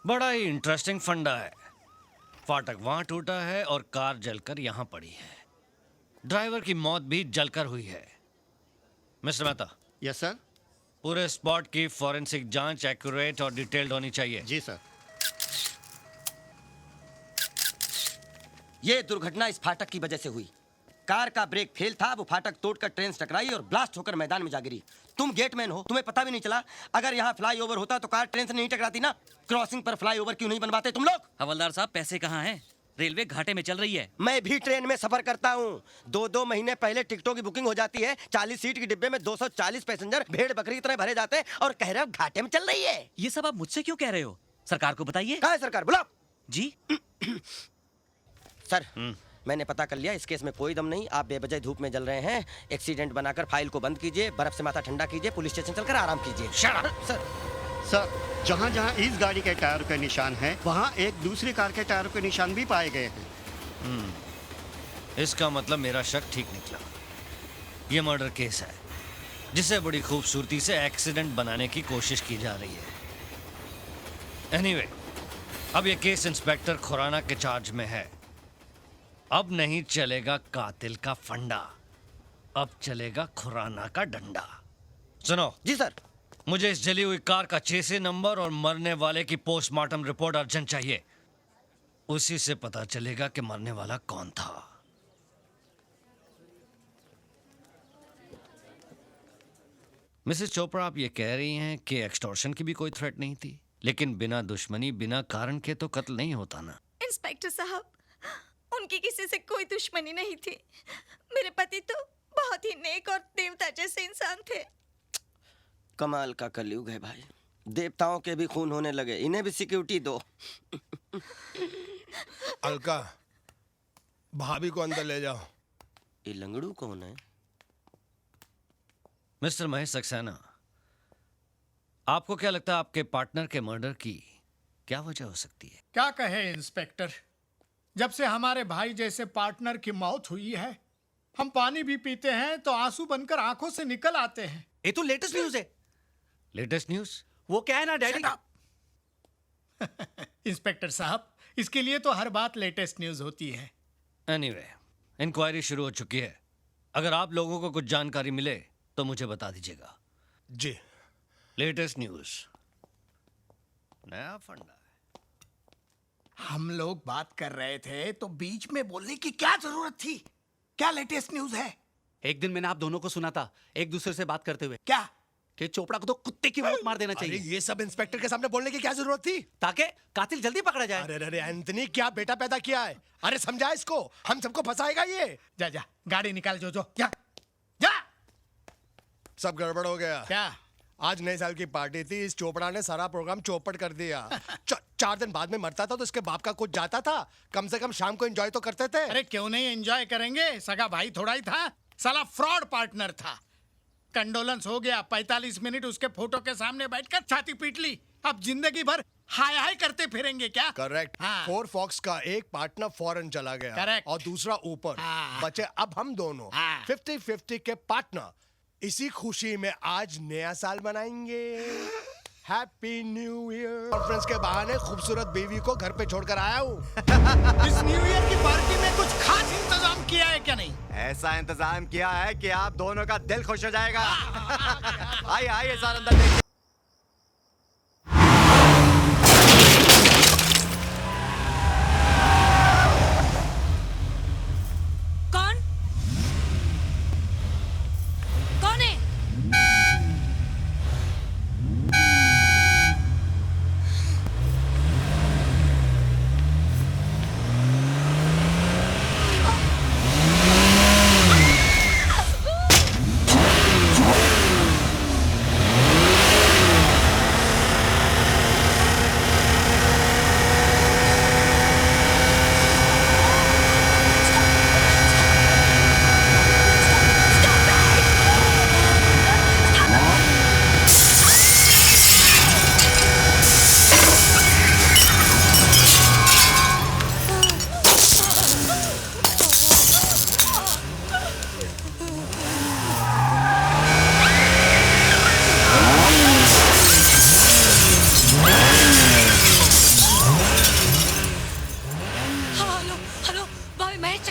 बड़ा ही इंटरेस्टिंग फंडा है। फाटक वहां टूटा है और कार जलकर यहां पड़ी है। ड्राइवर की मौत भी जलकर हुई है। मिस्टर मेहता। Yes sir. पूरे स्पॉट की फॉरेंसिक जांच एक्यूरेट और डिटेल्ड होनी चाहिए। जी सर। ये दुर्घटना इस फाटक की वजह से हुई। कार का ब्रेक फेल था, वो फाटक तोड़कर ट्रेन से टकराई और ब्लास्ट होकर मैदान में जा गिरी। तुम गेटमैन हो, तुम्हें पता भी नहीं चला। अगर यहाँ फ्लाईओवर होता तो कार ट्रेन से नहीं टकराती ना। क्रॉसिंग पर फ्लाईओवर क्यों नहीं बनवाते तुम लोग? हवलदार साहब, पैसे कहाँ हैं? रेलवे घाटे में चल रही है। मैं भी ट्रेन में सफर करता हूँ। 2-2 महीने पहले टिकटों की बुकिंग हो जाती है। 40 सीट के डिब्बे में 240 पैसेंजर भेड़ बकरी की तरह भरे जाते हैं और कह रहे हो घाटे में चल रही है। ये सब आप मुझसे क्यों कह रहे हो? सरकार को बताइए। कहाँ है सरकार? बुलाओ। जी सर, मैंने पता कर लिया, इस केस में कोई दम नहीं। आप बेवजह धूप में जल रहे हैं। एक्सीडेंट बनाकर फाइल को बंद कीजिए, बर्फ से माथा ठंडा कीजिए, पुलिस स्टेशन चलकर आराम कीजिए। सर, सर, जहाँ जहाँ इस गाड़ी के टायर के निशान हैं, वहाँ एक दूसरी कार के टायर के निशान भी पाए गए हैं। इसका मतलब मेरा शक ठीक निकला। ये मर्डर केस है जिसे बड़ी खूबसूरती से एक्सीडेंट बनाने की कोशिश की जा रही है। एनीवे, अब ये केस इंस्पेक्टर खुराना के चार्ज में है। अब नहीं चलेगा कातिल का फंडा, अब चलेगा खुराना का डंडा। सुनो। जी सर। मुझे इस जली हुई कार का चेसी नंबर और मरने वाले की पोस्टमार्टम रिपोर्ट अर्जेंट चाहिए। उसी से पता चलेगा कि मरने वाला कौन था। मिसेस चोपड़ा, आप ये कह रही हैं कि एक्सटॉर्शन की भी कोई थ्रेट नहीं थी, लेकिन बिना दुश्मनी बिना कारण के तो कत्ल नहीं होता ना। इंस्पेक्टर साहब, उनकी किसी से कोई दुश्मनी नहीं थी। मेरे पति तो बहुत ही नेक और देवता जैसे इंसान थे। कमाल का कलयुग है भाई। देवताओं के भी खून होने लगे, इन्हें भी सिक्योरिटी दो। अलका, भाभी को अंदर ले जाओ। ये लंगड़ू कौन है? मिस्टर महेश सक्सेना, आपको क्या लगता है आपके पार्टनर के मर्डर की क्या वजह हो सकती है? क्या कहे इंस्पेक्टर, जब से हमारे भाई जैसे पार्टनर की मौत हुई है, हम पानी भी पीते हैं तो आंसू बनकर आंखों से निकल आते हैं। ये तो लेटेस्ट न्यूज है। Latest news? वो क्या है ना डैडी। इंस्पेक्टर साहब, इसके लिए तो हर बात लेटेस्ट न्यूज होती है। एनीवे, इंक्वायरी शुरू हो चुकी है। अगर आप लोगों को कुछ जानकारी मिले तो मुझे बता दीजिएगा। जी। लेटेस्ट न्यूज, नया फंडा है। हम लोग बात कर रहे थे तो बीच में बोलने की क्या जरूरत थी? क्या लेटेस्ट न्यूज है? एक दिन मैंने आप दोनों को सुना था एक दूसरे से बात करते हुए क्या? कि चोपड़ा को तो कुत्ते की मौत मार देना अरे चाहिए, ये सब इंस्पेक्टर के सामने बोलने की क्या जरूरत थी? ताकि कातिल जल्दी पकड़ा जाए। अरे अरे एंथनी, क्या बेटा पैदा किया है? अरे समझा इसको, हम सबको फंसाएगा ये। जा जा, गाड़ी निकाल जो जा जा। सब गड़बड़ हो गया। क्या? आज नए साल की पार्टी थी, इस चोपड़ा ने सारा प्रोग्राम चौपट कर दिया। 4 दिन बाद में मरता था तो इसके बाप का कुछ जाता था। कम से कम शाम को एंजॉय तो करते थे। अरे क्यों नहीं एंजॉय करेंगे? सगा भाई थोड़ा ही था, साला फ्रॉड पार्टनर था। कंडोलेंस हो गया, 45 मिनट उसके फोटो के सामने बैठकर छाती पीट ली। अब जिंदगी भर हाय हाय करते फिरेंगे क्या? करेक्ट। हाँ। 4 फॉक्स का एक पार्टनर फॉरेन चला गया। Correct। और दूसरा ऊपर। हाँ। बचे अब हम दोनों। हाँ। 50-50 के पार्टनर। इसी खुशी में आज नया साल मनाएंगे। Happy new year. कॉन्फ्रेंस के बहाने खूबसूरत बीवी को घर पे छोड़कर आया हूँ। इस न्यू ईयर की पार्टी में कुछ खास इंतजाम किया है क्या? नहीं, ऐसा इंतजाम किया है कि आप दोनों का दिल खुश हो जाएगा। आइए आइए सर, अंदर देखिए। कौन? कौन है?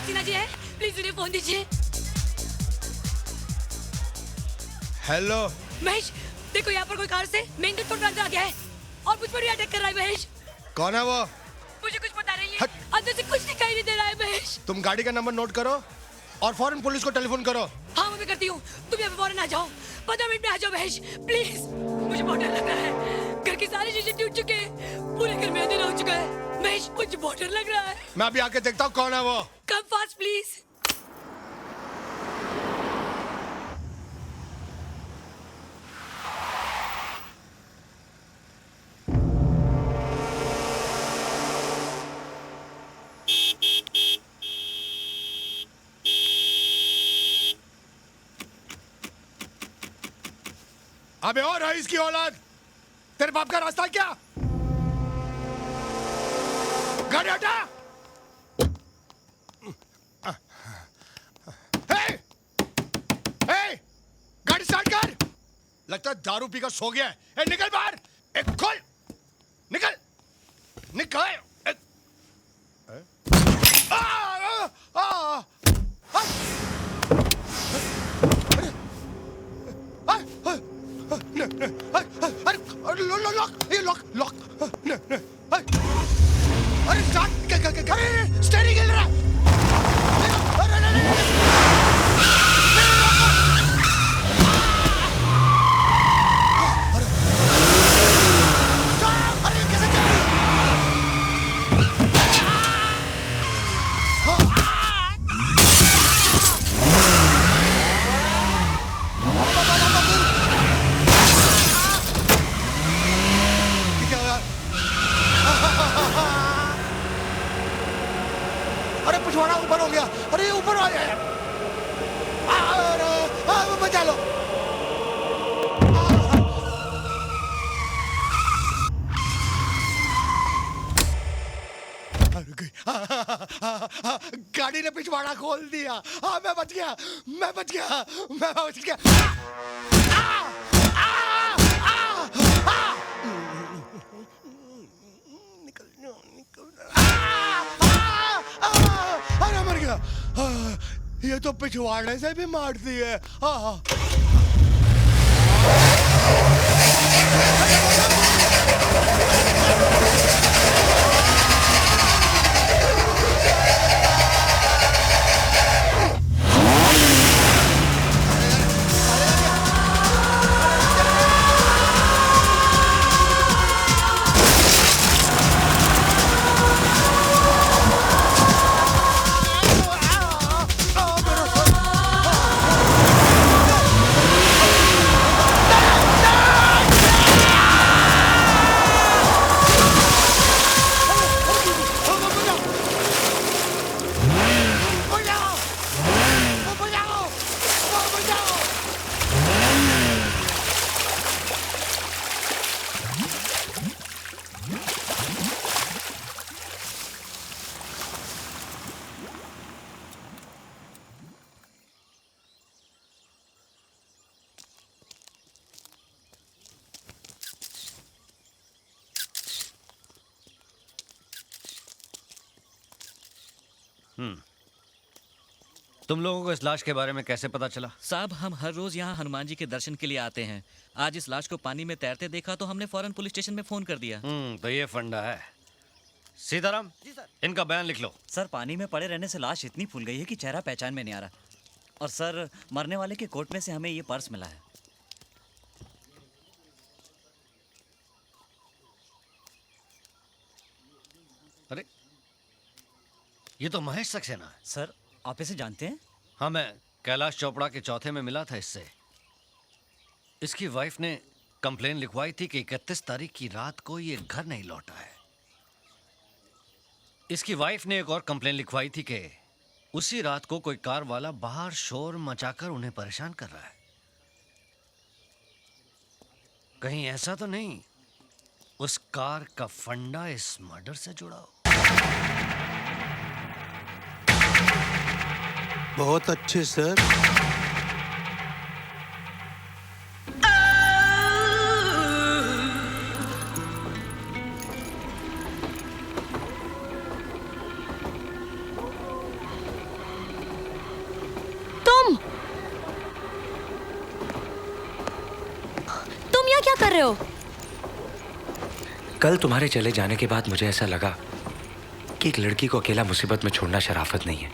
सिन्हा जी है, प्लीज उन्हें फोन दीजिए। हेलो महेश, देखो यहाँ पर कोई कार से मेन गेट तोड़ आ गया है और मुझ पर भी अटैक कर रहा है महेश। कौन है वो? मुझे कुछ पता नहीं है, हट। अंदर से कुछ दिखाई नहीं दे रहा है महेश। तुम गाड़ी का नंबर नोट करो और फौरन पुलिस को टेलीफोन करो। हाँ मैं करती हूँ, तुम यहाँ पे फौरन आ जाओ, 15 मिनट में आ जाओ महेश प्लीज। मुझे बहुत डर लग रहा है, घर के सारे शीशे टूट चुके हैं, पूरे घर में अंधेरा हो चुका है महेश, मुझे बहुत डर लग रहा है। मैं अभी आके देखता हूँ कौन है वो। Come fast please. अबे और रईस की औलाद, तेरे बाप का रास्ता क्या? गाड़ी हटा। हे! हे! गाड़ी स्टार्ट कर। लगता है दारू पीकर सो गया है। ए, निकल बाहर। एक खोल। निकल। निकल। आ, आ, आ, आ, अरे लॉक अरे स्टार्ट अरे स्टीयरिंग हिल रहा अरे कैसे अरे पिछवाड़ा ऊपर हो गया। अरे ऊपर आ गया। अरे बचा लो। गाड़ी ने पिछवाड़ा खोल दिया। हाँ मैं बच गया। मैं बच गया। मैं बच गया। अरे मर गया। ये तो पिछवाड़े से भी मारती है। तुम लोगों को इस लाश के बारे में कैसे पता चला? साहब हम हर रोज यहाँ हनुमान जी के दर्शन के लिए आते हैं। आज इस लाश को पानी में तैरते देखा तो हमने फौरन पुलिस स्टेशन में फोन कर दिया। तो ये फंडा है। सीताराम जी सर। इनका बयान लिख लो। सर पानी में पड़े रहने से लाश इतनी फूल गई है कि चेहरा पहचान में नहीं आ रहा। और सर मरने वाले के कोट में से हमें ये पर्स मिला है। अरे ये तो महेश सक्सेना है। सर आप इसे जानते हैं? हाँ मैं कैलाश चोपड़ा के चौथे में मिला था इससे। इसकी वाइफ ने कंप्लेन लिखवाई थी कि 31 तारीख की रात को ये घर नहीं लौटा है। इसकी वाइफ ने एक और कंप्लेन लिखवाई थी कि उसी रात को कोई कार वाला बाहर शोर मचाकर उन्हें परेशान कर रहा है। कहीं ऐसा तो नहीं उस कार का फंडा इस मर्डर से जुड़ा हो? बहुत अच्छे सर। रहे हो? कल तुम्हारे चले जाने के बाद मुझे ऐसा लगा कि एक लड़की को अकेला मुसीबत में छोड़ना शराफत नहीं है,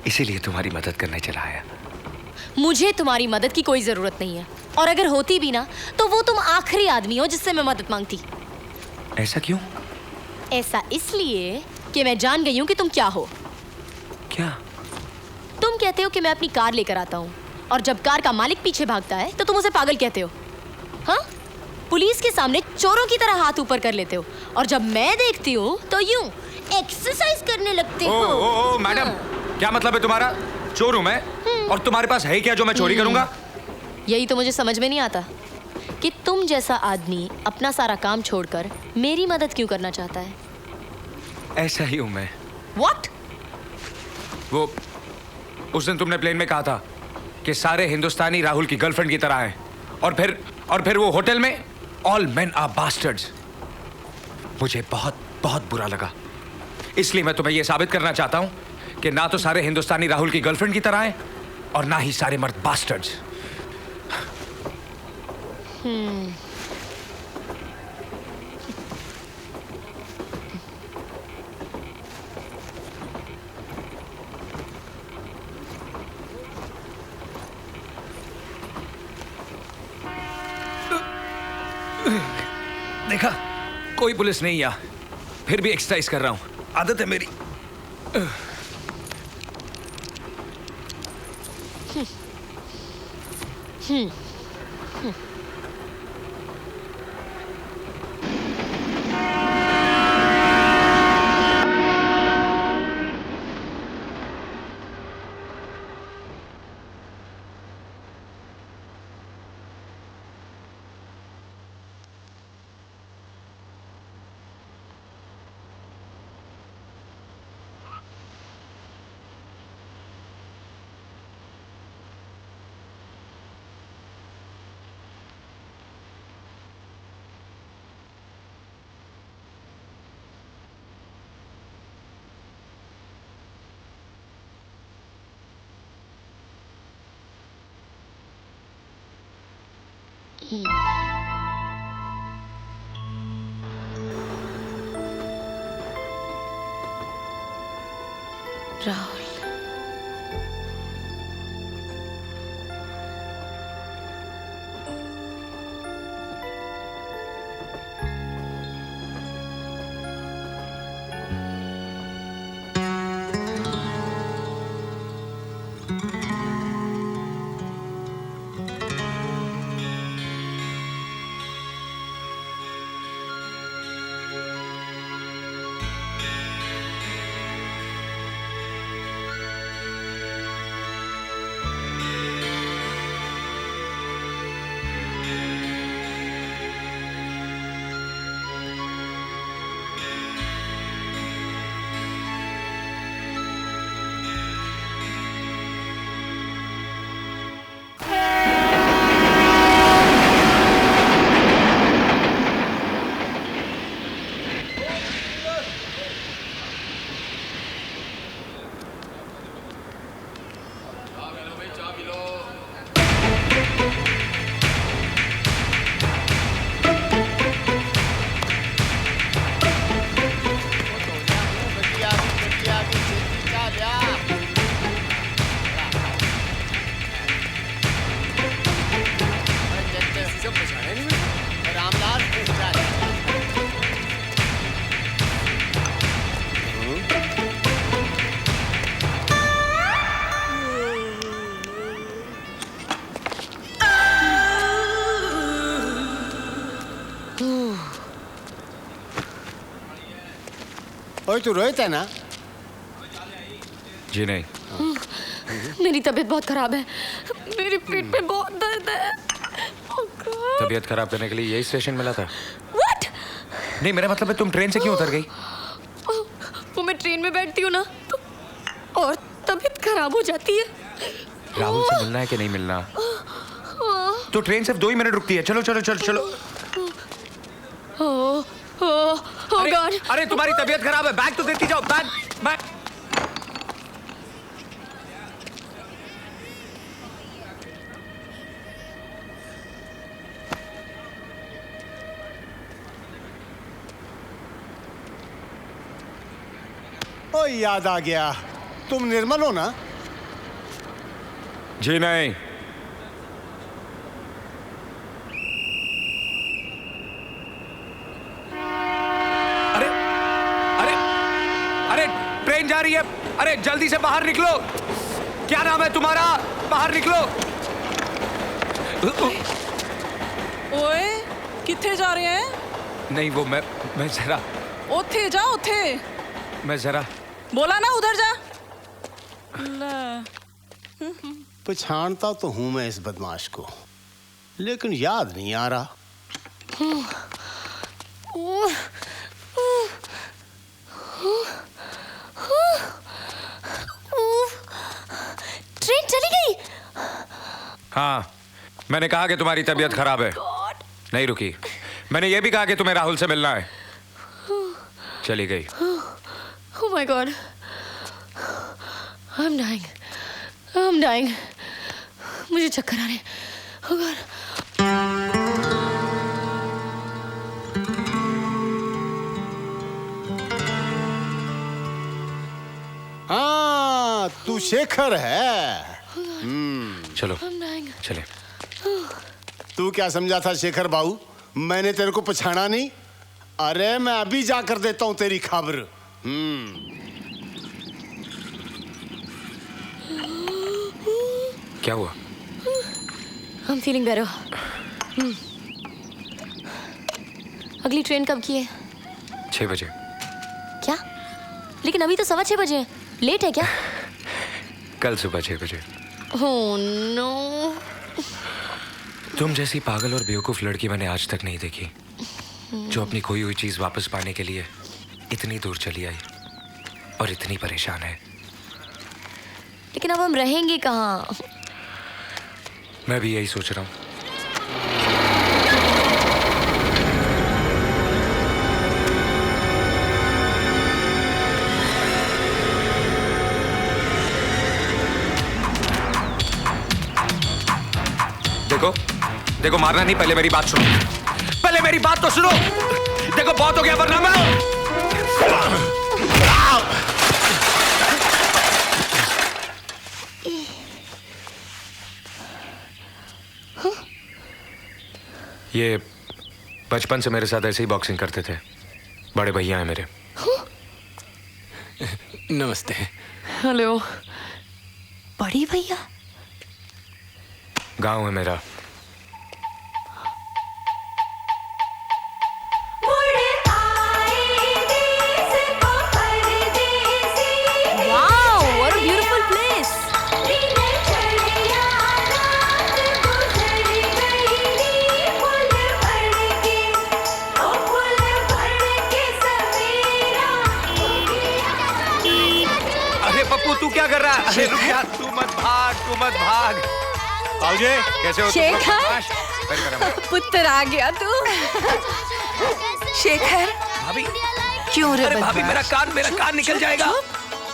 इसीलिए तुम्हारी मदद करने चला आया। मुझे तुम्हारी मदद की कोई जरूरत नहीं है, और अगर होती भी ना तो वो तुम आखिरी आदमी हो जिससे मैं मदद मांगती। ऐसा क्यों? ऐसा इसलिए कि मैं जान गई हूँ कि तुम क्या हो। क्या? तुम कहते हो कि मैं अपनी कार लेकर आता हूँ, और जब कार का मालिक पीछे भागता है तो तुम उसे पागल कहते हो। हाँ, पुलिस के सामने चोरों की तरह हाथ ऊपर कर लेते हो, और जब मैं देखती हूँ तो यूं एक्सरसाइज करने लगते हो। ओ मैडम, क्या मतलब है तुम्हारा? चोर हूँ मैं, और तुम्हारे पास है क्या जो मैं चोरी करूंगा? यही तो मुझे समझ में नहीं आता कि तुम जैसा आदमी अपना सारा काम छोड़कर मेरी मदद क्यों करना चाहता है। ऐसा ही हूँ मैं। What? वो उस दिन तुमने प्लेन में कहा था कि सारे हिंदुस्तानी राहुल की गर्लफ्रेंड की तरह हैं, और फिर वो होटल में ऑल मेन आर बास्टर्ड्स। मुझे बहुत बहुत बुरा लगा, इसलिए मैं तुम्हें यह साबित करना चाहता हूं कि ना तो सारे हिंदुस्तानी राहुल की गर्लफ्रेंड की तरह हैं और ना ही सारे मर्द बास्टर्ड्स। देखा, कोई पुलिस नहीं यहाँ, फिर भी एक्सरसाइज कर रहा हूं, आदत है मेरी। राहुल, ओए तू रोहित है ना? जी नहीं। मेरी तबीयत बहुत खराब है, मेरी पेट में बहुत दर्द है। तबीयत खराब करने के लिए यही स्टेशन मिला था? What? नहीं, मेरा मतलब है तुम ट्रेन से क्यों उतर गई? वो मैं ट्रेन में बैठती हूँ ना तो और तबीयत खराब हो जाती है। राहुल से मिलना है कि नहीं मिलना? तो ट्रेन सिर्फ 2 ही मिनट रुकती है। चलो चलो चलो चलो। अरे तुम्हारी तबीयत खराब है, बैग तो देती जाओ। Bag bag. याद आ गया, तुम निर्मल हो ना? जी नहीं। अरे अरे अरे ट्रेन जा रही है, अरे जल्दी से बाहर निकलो। क्या नाम है तुम्हारा? बाहर निकलो। ओए किथे जा रहे हैं? नहीं वो मैं जरा ओथे जा ओथे। मैं जरा बोला ना उधर जा। ले पछाणता तो हूं मैं इस बदमाश को, लेकिन याद नहीं आ रहा। ट्रेन चली गई। हाँ, मैंने कहा कि तुम्हारी तबीयत खराब है, नहीं रुकी। मैंने ये भी कहा कि तुम्हें राहुल से मिलना है, चली गई। Oh my God, I'm dying, I'm dying. मुझे चक्कर आ रहे हैं। Oh God. हाँ, तू शेखर है। चलो चले। तू क्या समझा था शेखर बाबू, मैंने तेरे को पछाना नहीं? अरे मैं अभी जाकर देता हूं तेरी खबर। क्या हुआ? I'm feeling better. अगली ट्रेन कब की है? 6 बजे। क्या? लेकिन अभी तो 6:15 बजे हैं। लेट है क्या? कल सुबह 6 बजे। Oh no. तुम जैसी पागल और बेवकूफ लड़की मैंने आज तक नहीं देखी, जो अपनी खोई हुई चीज वापस पाने के लिए इतनी दूर चली आई और इतनी परेशान है। लेकिन अब हम रहेंगे कहाँ? मैं भी यही सोच रहा हूँ। देखो देखो, मारना नहीं, पहले मेरी बात सुनो, पहले मेरी बात तो सुनो। देखो बहुत हो गया, वरना मैं ये बचपन से मेरे साथ ऐसे ही बॉक्सिंग करते थे, बड़े भैया हैं मेरे। नमस्ते। हेलो। बड़ी भैया? गांव है मेरा। Wow, what a beautiful place. अरे पप्पू तू क्या कर रहा है? अरे रुक जा, तू मत भाग, तू मत भाग। पाऊजे कैसे हो? शेखर, पुत्र आ गया तू। शेखर भाभी क्यों रे? अरे भाभी मेरा कान निकल जाएगा।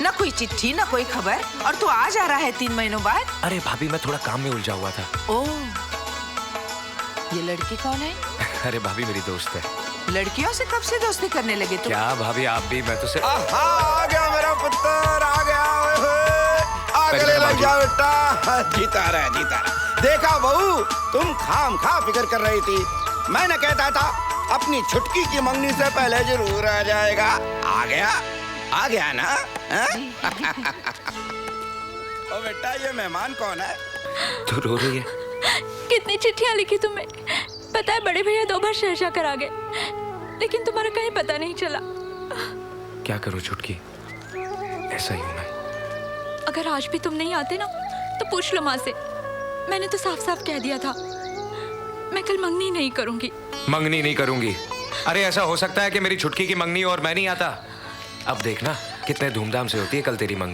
ना कोई चिट्ठी ना कोई खबर, और तू आ जा रहा है 3 महीनों बाद। अरे भाभी मैं थोड़ा काम में उलझा हुआ था। ओह, ये लड़की कौन है? अरे भाभी मेरी दोस्त है। लड़कियों से कब से दोस्ती करने लगे तुम? क्या भाभी आप भी? मैं तो सिर्फ आ गया मेरा पुत्र, आ गया। गले लग जा बेटा। जीता रहा। देखा बहू, तुम खाम खा फिक्र कर रही थी। मैंने कहता था अपनी छुटकी की मंगनी से पहले जरूर आ जाएगा। आ गया ना? ओ बेटा, ये मेहमान कौन है? तू रो रही है? कितनी चिट्ठियां लिखी तुम्हें। पता है बड़े भैया 2 बार शहर जाकर आ गए, लेकिन तुम्हारा कहीं पता नहीं चला। क्या करूं छुटकी, ऐसा ही हूं मैं। अगर आज भी तुम नहीं आते ना, तो पूछ लो माँ से। मैंने तो साफ साफ कह दिया था, मैं कल मंगनी नहीं करूंगी। मंगनी नहीं करूंगी? अरे ऐसा हो सकता है कि मेरी छुटकी की मंगनी और मैं नहीं आता। अब देखना कितने धूमधाम से होती है कल तेरी मंगनी।